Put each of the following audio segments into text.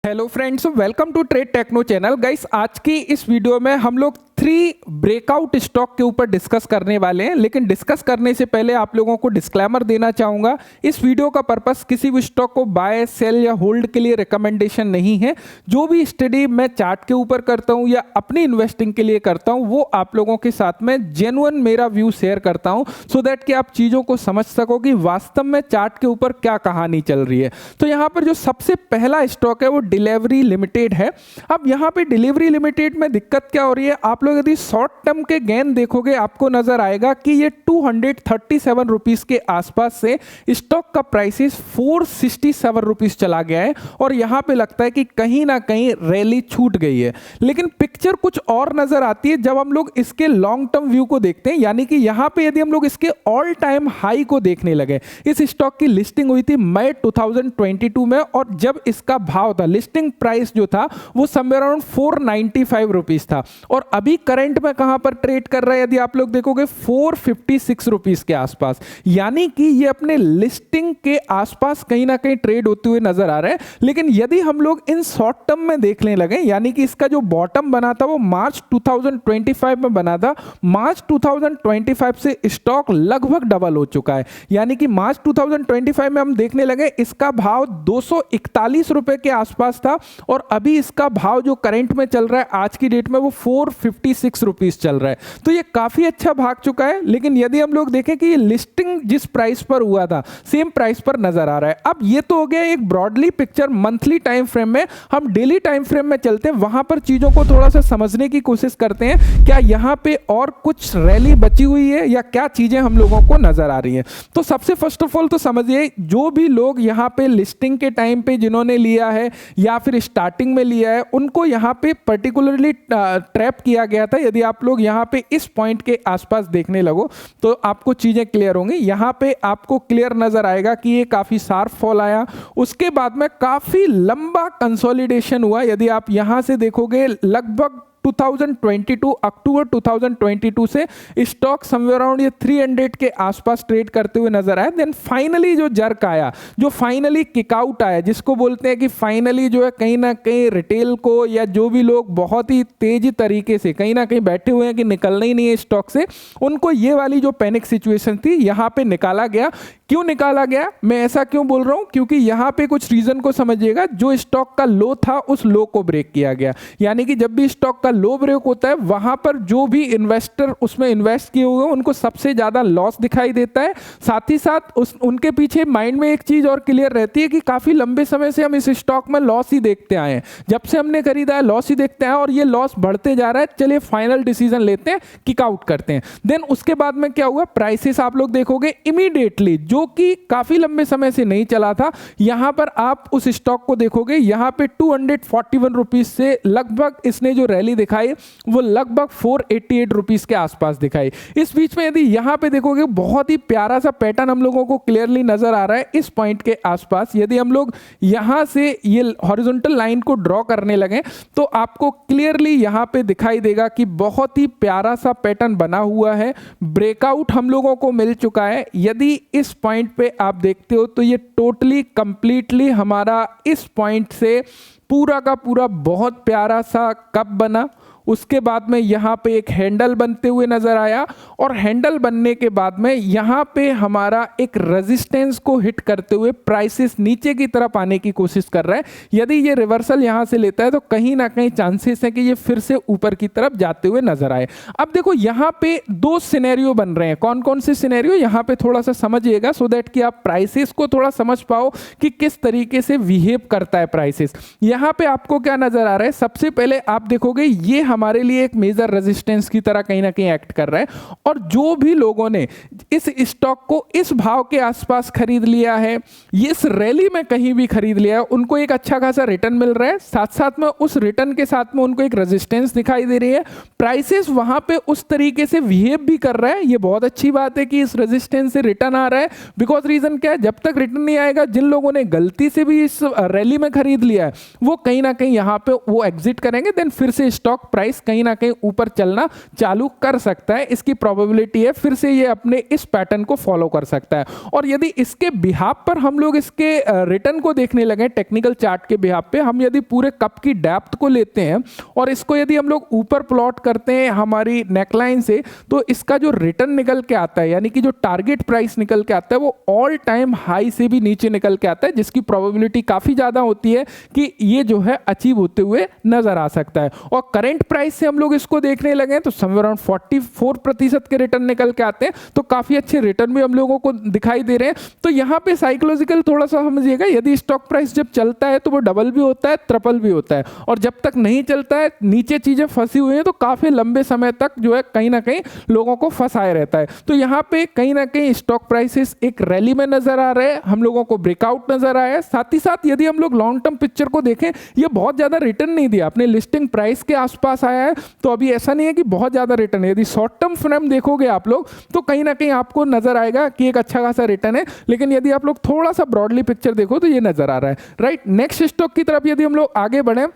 Hello friends, welcome to Trade Techno channel. Guys, आज की इस वीडियो में हम लोग 3 ब्रेकआउट स्टॉक के ऊपर डिस्कस करने वाले हैं। लेकिन डिस्कस करने से पहले आप लोगों को डिस्क्लेमर देना चाहूंगा, इस वीडियो का पर्पस किसी भी स्टॉक को बाय, सेल या होल्ड के लिए रिकमेंडेशन नहीं है। जो भी स्टडी मैं चार्ट के ऊपर करता हूं या अपनी इन्वेस्टिंग के लिए करता हूं, वो आप लोगों के साथ में जेन्युइन मेरा व्यू शेयर करता हूं, सो दैट कि आप चीजों को समझ सको कि वास्तव में चार्ट के ऊपर क्या कहानी चल रही है। तो यहां पर जो सबसे पहला स्टॉक है वो डिलीवरी लिमिटेड है। अब यहां पे डिलीवरी लिमिटेड में दिक्कत क्या हो रही है, आप लोग यदि शॉर्ट टर्म के गेन देखोगे आपको नजर आएगा कि ये 237 रुपीस के आसपास से स्टॉक का प्राइसेस 467 रुपीस चला गया है और यहां पे लगता है कि कहीं ना कहीं रैली छूट गई है। लेकिन पिक्चर कुछ और नजर आती है जब हम लोग इसके लॉन्ग टर्म व्यू को देखते हैं, यानी कि यहां पे यदि हम लोग इसके ऑल टाइम हाई को देखने लगे। इस स्टॉक की लिस्टिंग हुई थी मई 2022 में और जब इसका भाव था, लिस्टिंग प्राइस जो था वो समवेयर अराउंड 495 रुपीस था और अभी करंट में कहां पर ट्रेड कर रहा है, यदि आप लोग देखोगे 456 रुपीस के आसपास। यानी कि ये अपने लिस्टिंग के आसपास कहीं ना कहीं ट्रेड होते हुए नजर आ रहा है। लेकिन यदि हम लोग इन शॉर्ट टर्म में देखने लगे, यानी कि इसका जो बॉटम बना था वो मार्च 2025 में बना था। मार्च 2025 से स्टॉक लगभग डबल हो चुका है। यानी कि मार्च 2025 में हम देखने लगे इसका भाव 241 रुपए के आसपास था और अभी इसका भाव जो करंट में चल रहा है आज की डेट में वो 456 रुपीस चल रहा है। तो ये काफी अच्छा भाग चुका है। लेकिन यदि हम लोग देखें कि ये लिस्टिंग जिस प्राइस पर हुआ था सेम प्राइस पर नजर आ रहा है। अब ये तो हो गया एक broadly picture monthly time frame में। हम डेली टाइम फ्रेम में चलते हैं, वहां पर चीजों को थोड़ा सा समझने की कोशिश करते हैं। क्या यहां पे और कुछ रैली बची हुई है या क्या चीजें हम लोगों को नजर आ रही है। तो सबसे फर्स्ट ऑफ ऑल तो समझिए, जो भी लोग यहां पे लिस्टिंग के टाइम पे जिन्होंने लिया है या फिर स्टार्टिंग में लिया है, उनको यहां पे पर्टिकुलरली ट्रैप किया गया था। यदि आप लोग यहां पे इस पॉइंट के आसपास देखने लगो तो आपको चीजें क्लियर होंगी। यहां पे आपको क्लियर नजर आएगा कि ये काफी शार्प फॉल आया, उसके बाद में काफी लंबा कंसोलिडेशन हुआ। यदि आप यहां से देखोगे लगभग 2022 अक्टूबर 2022 से स्टॉक समवेयर अराउंड ये 300 के आसपास ट्रेड करते हुए नजर आया। देन फाइनली जो जर्क आया, जो फाइनली किकआउट आया, जिसको बोलते हैं कि फाइनली जो है कहीं ना कहीं रिटेल को या जो भी लोग बहुत ही तेजी तरीके से कहीं ना कहीं बैठे हुए हैं कि निकलना ही नहीं है स्टॉक से, उनको ये वाली जो पैनिक सिचुएशन थी यहां पे निकाला गया। क्यों निकाला गया, मैं ऐसा क्यों बोल रहा हूं, क्योंकि यहां पे कुछ रीजन को समझिएगा। जो स्टॉक का लो था उस लो को ब्रेक किया गया। यानी कि जब भी स्टॉक का लो ब्रेक होता है वहां पर जो भी इन्वेस्टर उसमें इन्वेस्ट किए हुए हैं उनको सबसे ज्यादा लॉस दिखाई देता है। साथ ही साथ उनके पीछे माइंड में एक चीज और क्लियर रहती है कि काफी लंबे समय से हम इस स्टॉक में लॉस ही देखते आए हैं। जब से हमने खरीदा है लॉस ही देखते आए और ये लॉस बढ़ते जा रहा है। चलिए फाइनल डिसीजन लेते हैं, किक आउट करते हैं। देन उसके बाद में क्या हुआ, प्राइसेस आप लोग देखोगे इमीडिएटली, जो कि काफी लंबे समय से नहीं चला था, यहां पर आप उस स्टॉक को देखोगे यहां पे 241 रुपीस से लगभग इसने जो रैली दिखाई वो लगभग 488 रुपीस के आसपास दिखाई। इस बीच में यदि यहां पे देखोगे बहुत ही प्यारा सा पैटर्न हम लोगों को क्लियरली नजर आ रहा है इस पॉइंट के आसपास। यदि हम लोग यहां से ये हॉरिजॉन्टल लाइन को ड्रॉ करने लगे तो आपको क्लियरली यहां पे दिखाई देगा कि बहुत ही प्यारा सा पैटर्न बना हुआ है। ब्रेकआउट हम लोगों को मिल चुका है। यदि इस पॉइंट पे आप देखते हो तो ये टोटली कंप्लीटली हमारा इस पॉइंट से पूरा का पूरा बहुत प्यारा सा कप बना। उसके बाद में यहाँ पे एक हैंडल बनते हुए नजर आया और हैंडल बनने के बाद में यहाँ पे हमारा एक रेजिस्टेंस को हिट करते हुए प्राइसेस नीचे की तरफ आने की कोशिश कर रहा है। यदि ये रिवर्सल यहाँ से लेता है तो कहीं ना कहीं चांसेस है कि ये फिर से ऊपर की तरफ जाते हुए नजर आए। अब देखो यहाँ पे 2 सिनेरियो बन रहे हैं। कौन कौन से सिनेरियो, यहाँ पे थोड़ा सा समझिएगा सो दैट कि आप प्राइसेस को थोड़ा समझ पाओ कि किस तरीके से बिहेव करता है प्राइसेस। यहाँ पे आपको क्या नजर आ रहा है, सबसे पहले आप देखोगे ये हमारे लिए एक मेजर रेजिस्टेंस की तरह कहीं ना कहीं एक्ट कर रहा है और जो भी लोगों ने इस स्टॉक को इस भाव के आसपास खरीद लिया है, इस रैली में कहीं भी खरीद लिया है, उनको एक अच्छा खासा रिटर्न मिल रहा है। साथ साथ में उस रिटर्न के साथ में उनको एक रेजिस्टेंस दिखाई दे रही है। प्राइसेस वहां पे उस तरीके से बिहेव भी कर रहा है। ये बहुत अच्छी बात है कि इस रेजिस्टेंस से रिटर्न आ रहा है। बिकॉज रीजन क्या है, जब तक रिटर्न नहीं आएगा, जिन लोगों ने गलती से भी इस रैली में खरीद लिया है वो कहीं ना कहीं यहां पे वो एग्जिट करेंगे। देन फिर से स्टॉक प्राइस प्राइस कहीं ना कहीं ऊपर चलना चालू कर सकता है, इसकी प्रोबेबिलिटी है, फिर से ये अपने इस पैटर्न को फॉलो कर सकता है। और यदि इसके बिहाफ पर हम लोग इसके रिटर्न को देखने लगे टेक्निकल चार्ट के बिहाफ पे, हम यदि पूरे कप की डेप्थ को लेते हैं और इसको यदि हम लोग ऊपर प्लॉट करते हैं हमारी नेकलाइन से, तो इसका जो रिटर्न निकल के आता है, यानी कि जो टारगेट प्राइस निकल के आता है, वो ऑल टाइम हाई से भी नीचे निकल के आता है, जिसकी प्रोबेबिलिटी काफी ज्यादा होती है कि ये जो है अचीव होते हुए नजर आ सकता है। और करंट प्राइस से हम लोग इसको देखने लगे तो समवेयर अराउंड 44% के रिटर्न निकल के आते हैं, तो काफी अच्छे रिटर्न भी हम लोगों को दिखाई दे रहे हैं। तो यहाँ पे साइकोलॉजिकल थोड़ा सा समझिएगा, यदि स्टॉक प्राइस जब चलता है तो वो डबल भी होता है, ट्रिपल भी होता है, और जब तक नहीं चलता है, नीचे चीजें फंसी हुई हैं, तो काफी लंबे समय तक जो है कहीं ना कहीं लोगों को फंसाए रहता है। तो यहाँ पे कहीं ना कहीं स्टॉक प्राइसेस एक रैली में नजर आ रहे हैं, हम लोगों को ब्रेकआउट नजर आया है। साथ ही साथ यदि हम लोग लॉन्ग टर्म पिक्चर को देखें, ये बहुत ज्यादा रिटर्न नहीं दिया, अपने लिस्टिंग प्राइस के आसपास आया है, तो अभी ऐसा नहीं है कि बहुत ज्यादा रिटर्न है। यदि शॉर्ट टर्म फ्रेम देखोगे आप लोग तो कहीं ना कहीं आपको नजर आएगा कि एक अच्छा खासा रिटर्न है, लेकिन यदि आप लोग थोड़ा सा ब्रॉडली पिक्चर देखो तो ये नजर आ रहा है, राइट। नेक्स्ट स्टॉक की तरफ यदि हम लोग आगे बढ़े,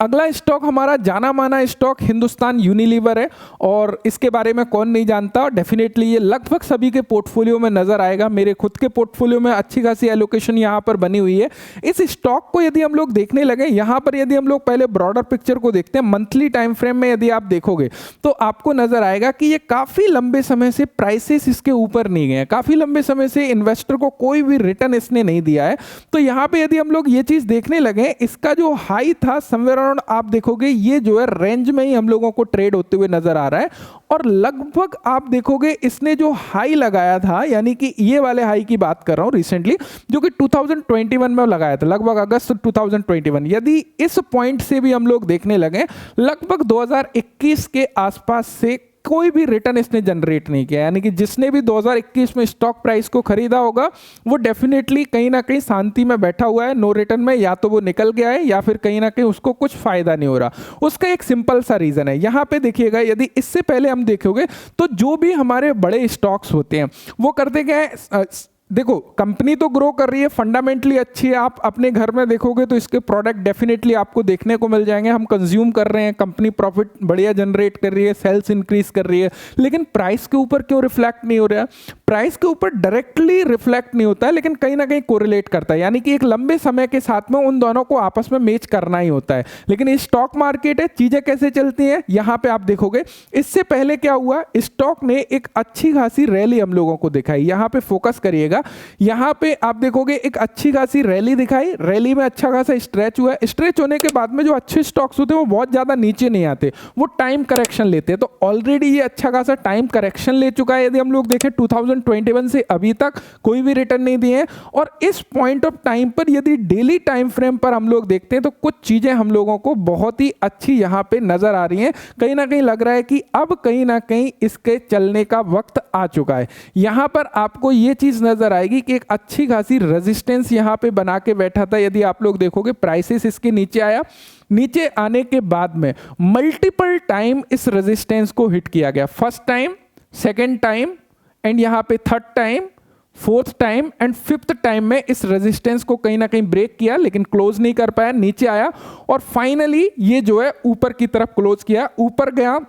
अगला स्टॉक हमारा जाना माना स्टॉक हिंदुस्तान यूनिलीवर है, और इसके बारे में कौन नहीं जानता। डेफिनेटली ये लगभग सभी के पोर्टफोलियो में नजर आएगा, मेरे खुद के पोर्टफोलियो में अच्छी खासी एलोकेशन यहाँ पर बनी हुई है। इस स्टॉक को यदि हम लोग देखने लगे, यहाँ पर यदि हम लोग पहले ब्रॉडर पिक्चर को देखते हैं, मंथली टाइम फ्रेम में यदि आप देखोगे तो आपको नजर आएगा कि ये काफी लंबे समय से प्राइसेस इसके ऊपर नहीं गए हैं, काफी लंबे समय से इन्वेस्टर को कोई भी रिटर्न इसने नहीं दिया है। तो यहाँ पे यदि हम लोग ये चीज देखने लगे, इसका जो हाई था समवेयर अराउंड, आप देखोगे ये जो है रेंज में ही हम लोगों को ट्रेड होते हुए नजर आ रहा है, और लगभग आप देखोगे इसने जो हाई लगाया था, यानी कि ये वाले हाई की बात कर रहा हूं रिसेंटली, जो कि 2021 में लगाया था, लगभग अगस्त 2021, यदि इस पॉइंट से भी हम लोग देखने लगे, लगभग 2021 के आसपास से कोई भी रिटर्न इसने जनरेट नहीं किया। यानी कि जिसने भी 2021 में स्टॉक प्राइस को खरीदा होगा वो डेफिनेटली कहीं ना कहीं शांति में बैठा हुआ है, नो रिटर्न में, या तो वो निकल गया है या फिर कहीं ना कहीं उसको कुछ फायदा नहीं हो रहा। उसका एक सिंपल सा रीजन है, यहां पे देखिएगा, यदि इससे पहले हम देखोगे तो जो भी हमारे बड़े स्टॉक्स होते हैं वो करते क्या है, देखो कंपनी तो ग्रो कर रही है, फंडामेंटली अच्छी है, आप अपने घर में देखोगे तो इसके प्रोडक्ट डेफिनेटली आपको देखने को मिल जाएंगे, हम कंज्यूम कर रहे हैं, कंपनी प्रॉफिट बढ़िया जनरेट कर रही है, सेल्स इंक्रीज कर रही है, लेकिन प्राइस के ऊपर क्यों रिफ्लेक्ट नहीं हो रहा है? प्राइस के ऊपर डायरेक्टली रिफ्लेक्ट नहीं होता है, लेकिन कहीं ना कहीं कोरिलेट करता है, यानी कि एक लंबे समय के साथ में उन दोनों को आपस में मैच करना ही होता है। लेकिन ये स्टॉक मार्केट है, चीजें कैसे चलती हैं यहां पे आप देखोगे। इससे पहले क्या हुआ, स्टॉक ने एक अच्छी खासी रैली हम लोगों को दिखाई, यहां पे फोकस करिएगा, यहां पे आप देखोगे एक अच्छी खासी रैली दिखाई, रैली में अच्छा खासा स्ट्रेच हुआ, स्ट्रेच होने के बाद में जो अच्छे स्टॉक्स होते हैं वो बहुत ज्यादा नीचे नहीं आते, वो टाइम करेक्शन लेते हैं। तो ऑलरेडी ये अच्छा खासा टाइम करेक्शन ले चुका है। यदि हम लोग देखें 2021 से अभी तक कोई भी रिटर्न नहीं दिए हैं, और इस पॉइंट ऑफ टाइम पर यदि डेली टाइम फ्रेम पर हम लोग देखते हैं तो कुछ चीजें हम लोगों को बहुत ही अच्छी यहां पे नजर आ रही हैं। कहीं ना कहीं लग रहा है कि अब कहीं ना कहीं इसके चलने का वक्त आ चुका है। यहां पर आपको ये चीज नजर आएगी कि एक अच्छी खासी रेजिस्टेंस यहां पे बना के बैठा था। यदि आप लोग देखोगे प्राइसेस इसके नीचे आया, नीचे आने के बाद में मल्टीपल टाइम इस रेजिस्टेंस को हिट किया गया, first time, second time, and यहां पे third time, fourth time and fifth time में इस रेजिस्टेंस को कहीं ना कहीं ब्रेक किया, लेकिन क्लोज नहीं कर पाया, नीचे आया, और फाइनली ये जो है ऊपर की तरफ क्लोज किया, ऊपर गया,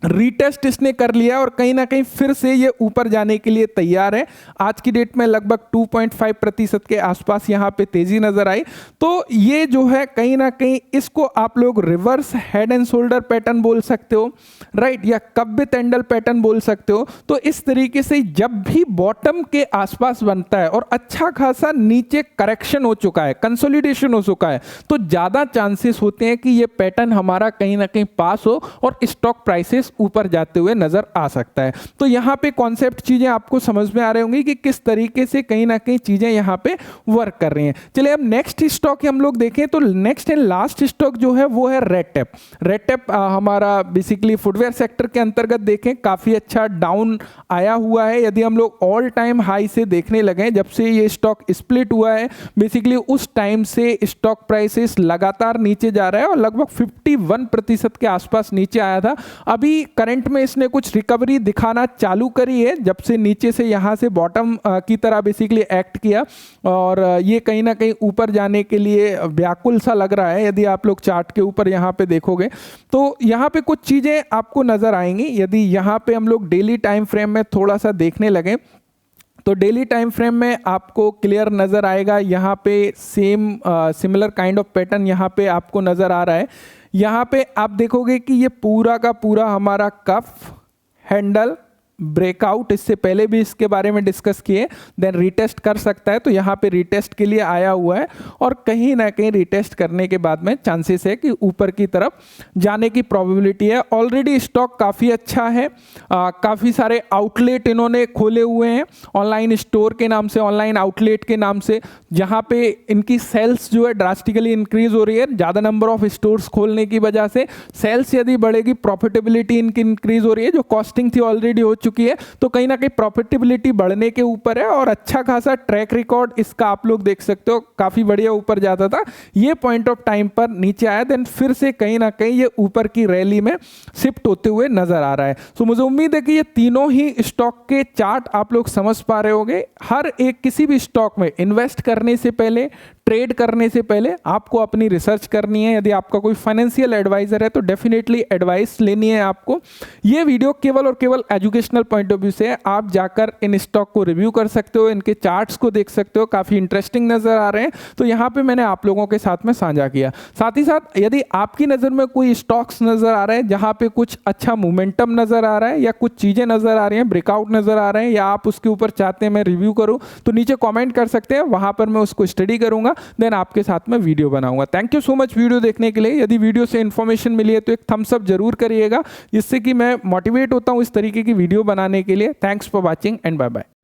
रीटेस्ट इसने कर लिया, और कहीं ना कहीं फिर से ये ऊपर जाने के लिए तैयार है। आज की डेट में लगभग 2.5% के आसपास यहाँ पे तेजी नजर आई। तो ये जो है कहीं ना कहीं इसको आप लोग reverse head and shoulder pattern बोल सकते हो, राइट, या कब्बे तेंडल पैटर्न बोल सकते हो। तो इस तरीके से जब भी बॉटम के आसपास बनता है और अच्छा खासा नीचे करेक्शन हो चुका है, कंसोलिडेशन हो चुका है, तो ज्यादा चांसेस होते हैं कि ये पैटर्न हमारा कहीं ना कहीं पास हो और स्टॉक प्राइसेस ऊपर जाते हुए नजर आ सकता है। तो यहां पे कॉन्सेप्ट चीजें आपको समझ में आ रही होंगी कि किस तरीके से कहीं ना कहीं चीजें यहां पे वर्क कर रही हैं। चलिए अब नेक्स्ट स्टॉक हम लोग देखें तो नेक्स्ट एंड लास्ट स्टॉक जो है वो है रेड टेप। रेड टेप हमारा बेसिकली फुटवेयर सेक्टर के अंतर्गत देखें काफी अच्छा डाउन आया हुआ है। यदि हम लोग ऑल टाइम हाई से देखने लगे, जब से ये स्टॉक स्प्लिट हुआ है बेसिकली उस टाइम से स्टॉक प्राइसेस लगातार नीचे जा रहा है और लगभग 51% के आसपास नीचे आया था। अभी अभी करंट में इसने कुछ रिकवरी दिखाना चालू करी है जब से नीचे से यहाँ से बॉटम की तरह बेसिकली एक्ट किया, और ये कहीं ना कहीं ऊपर जाने के लिए व्याकुल सा लग रहा है। यदि आप लोग चार्ट के ऊपर यहाँ पे देखोगे तो यहाँ पे कुछ चीज़ें आपको नज़र आएंगी। यदि यहाँ पे हम लोग डेली टाइम फ्रेम में थोड़ा सा देखने लगे तो डेली टाइम फ्रेम में आपको क्लियर नज़र आएगा, यहाँ पे same similar kind of pattern यहाँ पे आपको नज़र आ रहा है। यहाँ पे आप देखोगे कि ये पूरा का पूरा हमारा कफ हैंडल ब्रेकआउट, इससे पहले भी इसके बारे में डिस्कस किए, देन रीटेस्ट कर सकता है, तो यहाँ पे रीटेस्ट के लिए आया हुआ है और कहीं ना कहीं रीटेस्ट करने के बाद में चांसेस है कि ऊपर की तरफ जाने की प्रोबेबिलिटी है। ऑलरेडी स्टॉक काफ़ी अच्छा है, काफ़ी सारे आउटलेट इन्होंने खोले हुए हैं ऑनलाइन स्टोर के नाम से, ऑनलाइन आउटलेट के नाम से, जहाँ पे इनकी सेल्स जो है ड्रास्टिकली इंक्रीज हो रही है। ज़्यादा नंबर ऑफ स्टोर्स खोलने की वजह से सेल्स यदि बढ़ेगी, प्रॉफिटेबिलिटी इनकी इंक्रीज हो रही है, जो कॉस्टिंग थी ऑलरेडी हो चुकी है, तो कहीं ना कहीं प्रॉफिटेबिलिटी बढ़ने के ऊपर है और अच्छा खासा ट्रैक रिकॉर्ड इसका आप लोग देख सकते हो, काफी बढ़िया ऊपर जाता था, ये पॉइंट ऑफ टाइम पर नीचे आया, देन फिर से कहीं ना कहीं ये ऊपर की रैली में शिफ्ट होते हुए नजर आ रहा है। सो मुझे उम्मीद है कि ये तीनों ही स्टॉक के चार्ट आप लोग समझ पा रहे होंगे। हर एक किसी भी स्टॉक में इन्वेस्ट करने से पहले, ट्रेड करने से पहले आपको अपनी रिसर्च करनी है। यदि आपका कोई फाइनेंशियल एडवाइजर है तो डेफिनेटली एडवाइस लेनी है आपको। ये वीडियो केवल और केवल एजुकेशनल पॉइंट ऑफ व्यू से है, आप जाकर इन स्टॉक को रिव्यू कर सकते हो, इनके चार्ट्स को देख सकते हो, काफ़ी इंटरेस्टिंग नज़र आ रहे हैं, तो यहाँ पे मैंने आप लोगों के साथ में साझा किया। साथ ही साथ यदि आपकी नज़र में कोई स्टॉक्स नज़र आ रहे हैं जहाँ पे कुछ अच्छा मोमेंटम नज़र आ रहा है या कुछ चीज़ें नज़र आ रही हैं, ब्रेकआउट नज़र आ रहे हैं, या आप उसके ऊपर चाहते हैं मैं रिव्यू करूँ, तो नीचे कॉमेंट कर सकते हैं, वहाँ पर मैं उसको स्टडी करूँगा, देन आपके साथ में वीडियो बनाऊंगा। Thank you so much video देखने के लिए। यदि वीडियो से इन्फॉर्मेशन मिली है तो एक थम्स अप जरूर करिएगा, जिससे कि मैं मोटिवेट होता हूँ इस तरीके की वीडियो बनाने के लिए। Thanks for watching and bye bye.